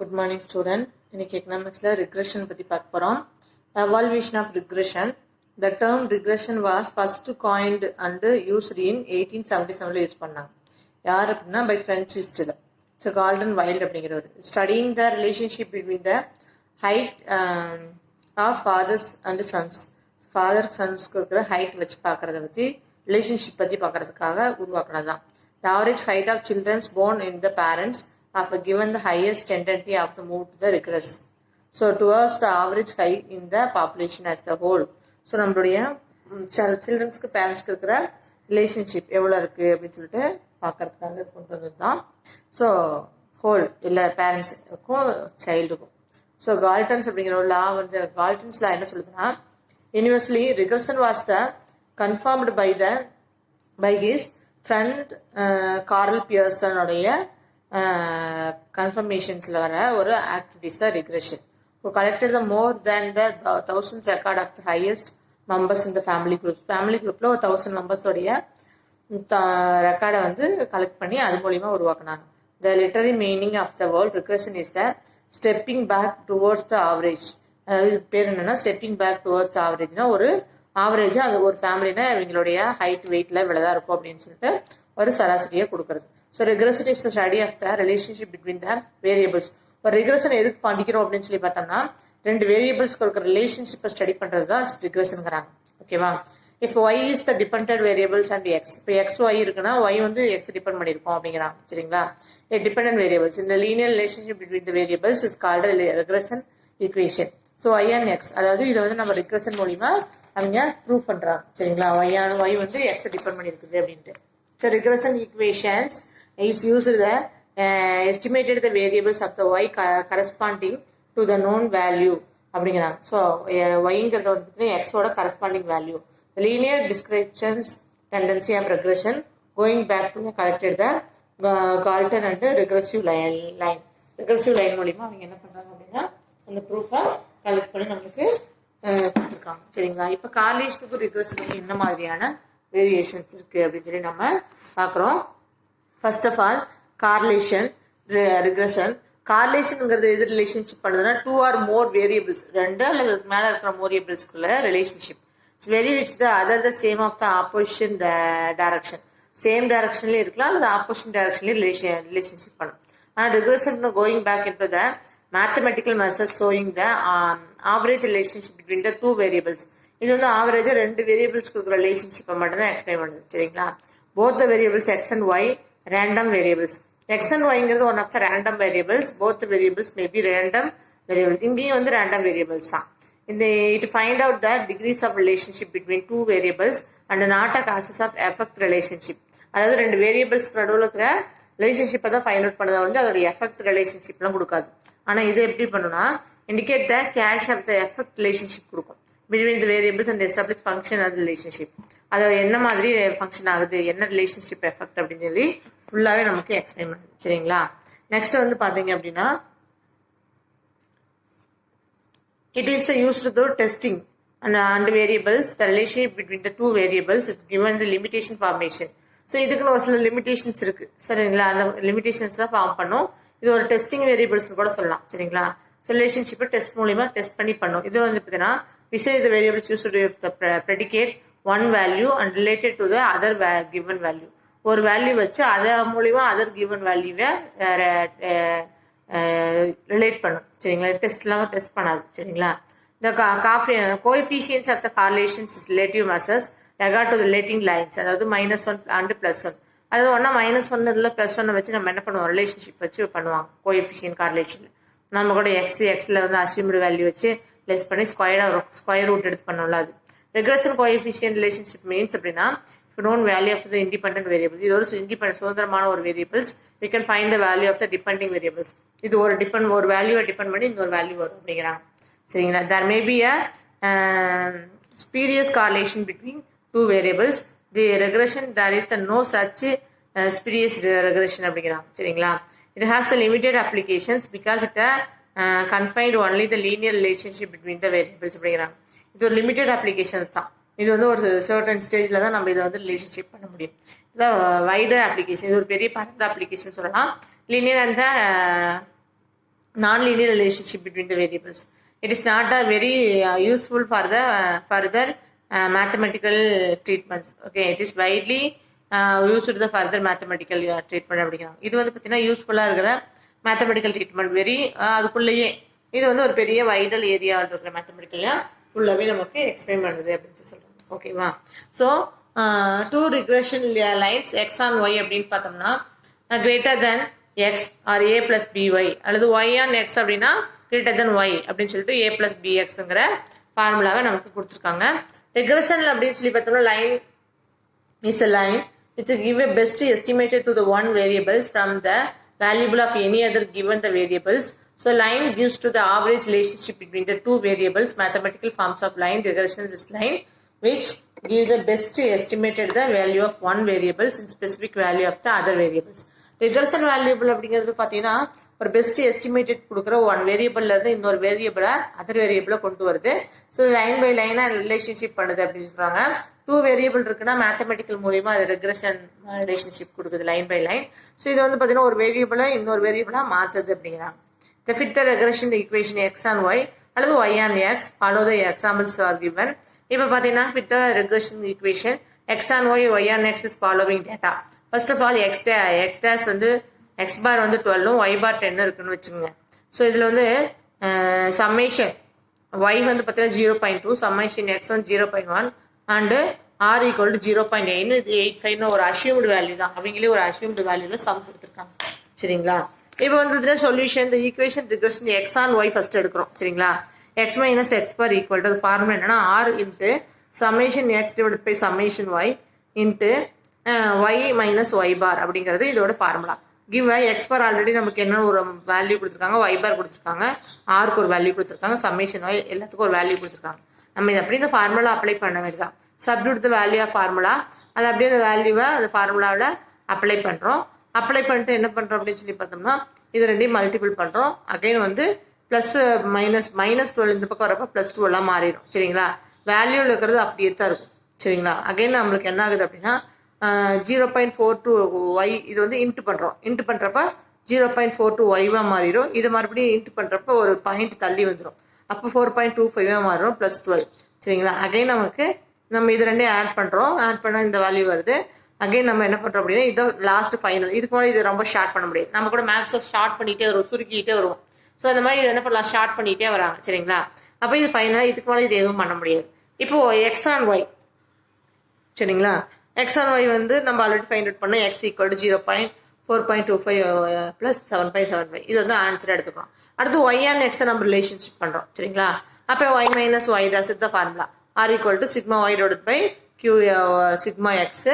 Good morning, student. இன்னைக்கு எக்கனாமிக்ஸ்ல regression பத்தி பார்க்க போறோம். Evaluation of regression. The term regression was first coined and used in 1877 use பண்ணாங்க. யார் அப்படின்னா by Frenchist. So Galton Wild அப்படிங்கிறவர். Studying the relationship between the height of fathers and sons. Father sonsக்கு இருக்கிற height வச்சு பார்க்கறத பத்தி relationship பத்தி பார்க்கறதுக்காக உருவாக்குனதுதான். The average height of children born in the parents have given the highest tendency of the move to the regress. So towards the average height in the population as the whole. So நம்மளுடைய சில்ட்ரன்ஸ்க்கு பேரண்ட்ஸ்க்கு இருக்கிற relationship எவ்வளோ இருக்குது அப்படின்னு சொல்லிட்டு பார்க்கறதுக்காக கொண்டு வந்தது தான். ஸோ ஹோல் இல்லை பேரண்ட்ஸுக்கும் சைல்டுக்கும். ஸோ கால்டன்ஸ் அப்படிங்கிற ஒரு லா வந்து கால்டன்ஸ் லா என்ன சொல்லுதுன்னா, universally regression was the confirmed by his friend Karl பியர்சனுடைய கன்ஃபர்மேஷன்ஸ்ல வர ஒரு ஆக்டிவிட்டிஸ் தான் regression. who collected the more than the thousands record of the highest members in the family groups. Family குரூப்ல ஒரு 1000 மெம்பர்ஸோடைய ரெக்கார்டை வந்து கலெக்ட் பண்ணி அது மூலியமா உருவாக்குனாங்க. The literary meaning of the word regression is the stepping back towards the average. அதாவது பேர் என்னன்னா ஸ்டெப்பிங் பேக் டுவர்ட்ஸ் த ஆவரேஜ்னா ஒரு ஆவரேஜா அது ஒரு ஃபேமிலினா இவங்களுடைய ஹைட் வெயிட்ல இவ்வளவுதான் இருக்கும் அப்படின்னு சொல்லிட்டு ஒரு சராசரியை கொடுக்கறது. So regression is the study of the relationship between the variables. ஒரு ரெக்ரெஷன் எதுக்கு படிக்கிறோம் அப்படின்னு சொல்லி பார்த்தோம்னா, ரெண்டு வேரியபிள்ஸ்க்கு இருக்கிற ரிலேஷன்ஷிப்பை ஸ்டடி பண்றது தான் ரெக்ரெஷன்ங்கிறாங்க. ஓகேவா? If Y is the dependent variables and X. இப்போ எக்ஸ் ஒய் இருக்குன்னா ஒய் வந்து எக்ஸ் டிபெண்ட் பண்ணியிருக்கோம் அப்படிங்கிறாங்க. சரிங்களா? டிபெண்டன்ட் வேரியபிள்ஸ் இந்த linear relationship between the variables is called regression equation. So Y and X, அதாவது இதை வந்து நம்ம ரெக்ரெஷன் மூலியமா அவங்க ப்ரூவ் பண்றாங்க. சரிங்களா? ஒய் வந்து எக்ஸ் டிபெண்ட் பண்ணியிருக்குது அப்படின்ட்டு. So regression equations is used the estimated the variables of the y corresponding to the known value அப்படிங்கிறாங்க. ஸோ yங்கிறது வந்து எக்ஸோட corresponding value. linear descriptions tendency of regression going back to the collected the Galton and regressive line. regressive line மூலியமா அவங்க என்ன பண்றாங்க அப்படின்னா அந்த ப்ரூஃபை collect பண்ணி நம்மளுக்கு கொடுத்துருக்காங்க. சரிங்களா? இப்போ கார்லேஷனுக்கு ரிக்ரெஷனுக்கு என்ன மாதிரியான வேரியேஷன்ஸ் இருக்கு அப்படின்னு சொல்லி நம்ம பார்க்குறோம். First of all correlation regression. கார்லேஷனுங்கிறது எது ரிலேஷன்ஷிப் பண்ணுதுன்னா, டூ ஆர் மோர் வேரியபிள்ஸ், ரெண்டு அல்லது மேல இருக்கிற வேரியபிள்ஸ்குள்ள relationship very which the other the same of the opposition direction. Same டைரக்ஷன்லயே இருக்கலாம் அல்லது ஆப்போசிஷன் டைரக்ஷன்லயே ரிலேஷன்ஷிப் பண்ணும். ஆனால் regression going back in to the mathematical measures showing the average relationship between the two variables. இது வந்து ஆவரேஜா ரெண்டு வேரியபிள்ஸ் கொடுக்குற ரிலேஷன்ஷிப்பை மட்டும் தான் எக்ஸ்பிளைன் பண்ணுது. சரிங்களா? Both the variables X and Y random variables. X and ஒய்ங்கிறது one of the random variables. Both variables may be random variables. இங்கேயும் வந்து ரேண்டம் வேரியபிள்ஸ் தான். இந்த it find out the degrees of relationship between two variables and not a causes of effect relationship. அதாவது ரெண்டு variables நடுவில் இருக்கிற ரிலேஷன்ஷிப்பை தான் ஃபைண்ட் அவுட் பண்ணதை வந்து அதோட எஃபெக்ட் ரிலேஷன்ஷிப்லாம் கொடுக்காது. ஆனால் இது எப்படி பண்ணுன்னா, indicate the cause of the effect relationship கொடுக்கும் between the variables and establish function as relationship. அது என்ன மாதிரி ஃபங்க்ஷன் ஆகுது, என்ன ரிலேஷன்ஷிப் எஃபெக்ட் அப்படின்னு சொல்லி ஃபுல்லாவே நமக்கு எக்ஸ்பிளைன் பண்ணுது. சரிங்களா? நெக்ஸ்ட் வந்து பாத்தீங்க அப்படின்னா, it is the used to testing and variables the relationship between the two variables is given the limitation formation. So இதுக்குன்னு ஒரு சில லிமிடேஷன்ஸ் இருக்கு. சரிங்களா? அந்த லிமிடேஷன்ஸ் தான் ஃபார்ம் பண்ணும். இது ஒரு டெஸ்டிங் வேரியபிள்ஸ் கூட சொல்லலாம். சரிங்களா? ஸோ ரிலேஷன்ஷிப்பை டெஸ்ட் மூலியமா டெஸ்ட் பண்ணி பண்ணும். இது வந்து பார்த்தீங்கன்னா we say the variables used to the predicate one value and related to the other given value. ஒரு வேல்யூ வச்சு அதை மூலியமா அதர் கிவன் வேல்யூவை ரிலேட் பண்ணும். சரிங்களா? டெஸ்ட்லாம் டெஸ்ட் பண்ணாது. சரிங்களா? the coefficients of the correlations is relative measures regard to the relating lines. அதாவது -1 and +1. அதாவது ஒன்னா -1 இல்லை +1 வச்சு நம்ம என்ன பண்ணுவோம், ரிலேஷன்ஷிப் வச்சு பண்ணுவாங்க கோஎஃபிஷியன்ட் கார்லேஷன்ல. நம்ம கூட எக்ஸ்ல வந்து அசியூம்டு வேல்யூ வச்சு லெஸ் பண்ணி ஸ்கொயர் ரூட் எடுத்து பண்ணோம்ல அது. ரெக்ரெஷன் கோஎஃபிஷியன்ட் ரிலேஷன்ஷிப் மீன்ஸ் அப்படின்னா, if known value of the independent variables, இது ஒரு இண்டிபெண்டன்ட் சுதந்திரமான ஒரு variables, we can find the value of the depending variables. இது ஒரு வேல்யூவை டிபெண்ட் பண்ணி இன்னொரு வேல்யூ வரும் அப்படிங்கிறாங்க. சரிங்களா? there may be a spurious correlation between two variables. the regression there is the no such spurious regression அப்படிங்கிறாங்க. சரிங்களா? it has the limited applications because it confined only the linear relationship between the variables அப்படிங்கிறாங்க. இது ஒரு limited applications தான். இது வந்து ஒரு certain ஸ்டேஜ்ல தான் நம்ம இதை வந்து ரிலேஷன்ஷிப் பண்ண முடியும். இதான் வைடர் அப்ளிகேஷன். இது ஒரு பெரிய பரந்த அப்ளிகேஷன் சொல்லலாம். Linear and non-linear relationship between the variables. It is not a very useful for the further mathematical treatments. Okay, it is widely used to the further mathematical treatment அப்படிங்கிறாங்க. இது வந்து பார்த்தீங்கன்னா யூஸ்ஃபுல்லாக இருக்கிற மேத்தமெட்டிக்கல் ட்ரீட்மெண்ட் வெரி அதுக்குள்ளேயே இது வந்து ஒரு பெரிய வைடல் ஏரியா இருக்கிற மேத்தமெட்டிக்கல்ல ஃபுல்லாகவே நமக்கு எக்ஸ்பிளைன் பண்ணுது அப்படின்னு சொல்றாங்க. ஓகேவா? So two regression lines X on Y அப்படின்னு பார்த்தோம்னா greater then X are A plus b Y அல்லது ஒய் ஆன் எக்ஸ் அப்படின்னா கிரேட்டர் தென் ஒய் அப்படின்னு சொல்லிட்டு ஏ பிளஸ் பிஎக்ஸ்ங்கிற ஃபார்முலாவை நமக்கு கொடுத்துருக்காங்க. ரெக்ரெஷன் அப்படின்னு சொல்லி பார்த்தோம்னா line is a line which will give a best estimated to the one variables from the variable of any other given the variables. So line gives to the average relationship between the two variables. Mathematical forms of line regression is line which gives the best estimated the value of one variables in specific value of the other variables. Regression variable அப்படிங்கிறது பார்த்தீங்கன்னா ஒரு best estimated கொடுக்குற one வேரியபிள்ல இருந்து இன்னொரு வேரியபிளை other வேரியபிளை கொண்டு வருது. So line by லைனா relationship பண்ணுது அப்படின்னு சொல்றாங்க. டூ வேரியபிள் இருக்குன்னா மேத்தமெட்டிக்கல் மூலியமா அது ரெக்ரெஷன் ரிலேஷன்ஷிப் கொடுக்குது லைன் பை லைன். ஸோ இது வந்து பார்த்தீங்கன்னா ஒரு வேரியபிளை இன்னொரு வேரியபிளா மாத்துது அப்படிங்கிறாங்க. The fit the regression equation x and y அல்லது y and x follow the examples are given. இப்போ பார்த்தீங்கன்னா fit the regression equation x and y and x is following data. First of all x dash வந்து x bar வந்து 12 y bar 10 இருக்குன்னு வச்சுக்கோங்க. So இதில் வந்து summation y வந்து பார்த்தீங்கன்னா 0.2 சம்மேஷன் x வந்து 0.1 அண்டு r ஈக்குவல் டு 0.8 இது 85 ஒரு அசியூம்டு வேல்யூ தான். அவங்களே ஒரு அசியூம்டு வேல்யூல சம் கொடுத்துருக்காங்க. சரிங்களா? இப்போ வந்து சொல்யூஷன் இந்த equation regression X on Y first எடுக்கிறோம். சரிங்களா? X minus X bar equal to formula என்னன்னா R into summation X divide by summation Y into Y minus Y bar அப்படிங்கிறது இதோட formula. Give X bar already நமக்கு என்ன ஒரு value கொடுத்துருக்காங்க, Y பார் கொடுத்துருக்காங்க, ஆருக்கு ஒரு வேல்யூ கொடுத்துருக்காங்க, சம்மேஷன் ஒய் எல்லாத்துக்கும் ஒரு வேல்யூ கொடுத்துருக்காங்க. நம்ம இது அப்படி இந்த ஃபார்முலா அப்ளை பண்ண வேண்டியதான். Substitute the value of formula அது அப்படியே அந்த வேல்யூவை அந்த ஃபார்முலாவில் அப்ளை பண்ணுறோம். அப்ளை பண்ணிட்டு என்ன பண்ணுறோம் அப்படின்னு சொல்லி பார்த்தோம்னா இது ரெண்டையும் மல்டிபிள் பண்ணுறோம். அகைன் வந்து ப்ளஸ் மைனஸ் 12 இந்த பக்கம் வரப்போ ப்ளஸ் 12 மாறிடும். சரிங்களா? வேல்யூவில் இருக்கிறது அப்படியே தான் இருக்கும். சரிங்களா? அகைன் நம்மளுக்கு என்ன ஆகுது அப்படின்னா 0.42 ஒய் இது வந்து இன்ட்டு பண்ணுறோம். இன்ட்டு பண்ணுறப்ப 0.42 ஒய்வா மாறிடும். இது மறுபடியும் இன்ட்டு பண்ணுறப்ப ஒரு பாயிண்ட் தள்ளி வந்துடும். அப்போ 4.25 மாறிடும் ப்ளஸ் 12. சரிங்களா? அகைன் நமக்கு நம்ம இது ரெண்டையும் ஆட் பண்ணுறோம். ஆட் பண்ணால் இந்த வேல்யூ வருது. அகைன் நம்ம என்ன பண்ணுறோம் அப்படின்னா இதோ லாஸ்ட் ஃபைனல். இதுக்கு முன்னாடி இது ரொம்ப ஷார்ட் பண்ண முடியாது. நம்ம கூட மேக்ஸை ஷார்ட் பண்ணிகிட்டே வரும், சுருக்கிட்டே வருவோம். ஸோ அந்த மாதிரி இது என்ன பண்ணலாம், ஷார்ட் பண்ணிகிட்டே வராங்க. சரிங்களா? அப்போ இது ஃபைனலாக இதுக்கு மேலே இது எதுவும் பண்ண முடியாது. இப்போ எக்ஸ் ஆன் ஒய். சரிங்களா? எக்ஸ் ஆன் ஒய் வந்து நம்ம ஆல்ரெடி ஃபைண்ட் அவுட் பண்ண எக்ஸ் ஈக்குவல் டு 0.4.25 ப்ளஸ் 7.75 இது வந்து ஆன்சர் எடுத்துக்கலாம். அடுத்து ஒய் அண்ட் எக்ஸை நம்ம ரிலேஷன்ஷிப் பண்ணுறோம். சரிங்களா? அப்போ ஒய் மைனஸ் ஒய் டாஸ் the formula are equal to sigma Y divide by Q sigma X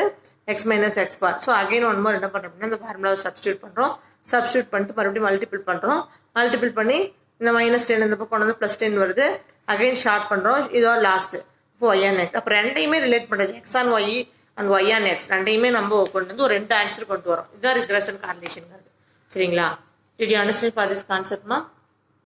X minus X bar. So again one more என்ன பண்ணுறோம் அப்படின்னா இந்த ஃபார்முலாவை சப்ஸ்டியூட் பண்ணுறோம். சப்ஸ்டியூட் பண்ணிட்டு மறுபடியும் மல்டிபிள் பண்ணுறோம். மல்டிபிள் பண்ணி இந்த -10 இந்த பக்கம் வந்து +10 வருது. அகைன் ஷார்ட் பண்ணுறோம். இதோ லாஸ்ட் இப்போ ஒய் அண்ட் எக்ஸ். அப்போ ரெண்டையுமே ரிலேட் பண்ணுறது X on Y and Y and X ரெண்டையுமே நம்ம கொண்டு வந்து ஒரு 2 ஆன்சர் கொண்டு வரோம். இதுதான் ரிக்ரெஷன் கார்லேஷன். சரிங்களா? Did you understand for this concept, ma?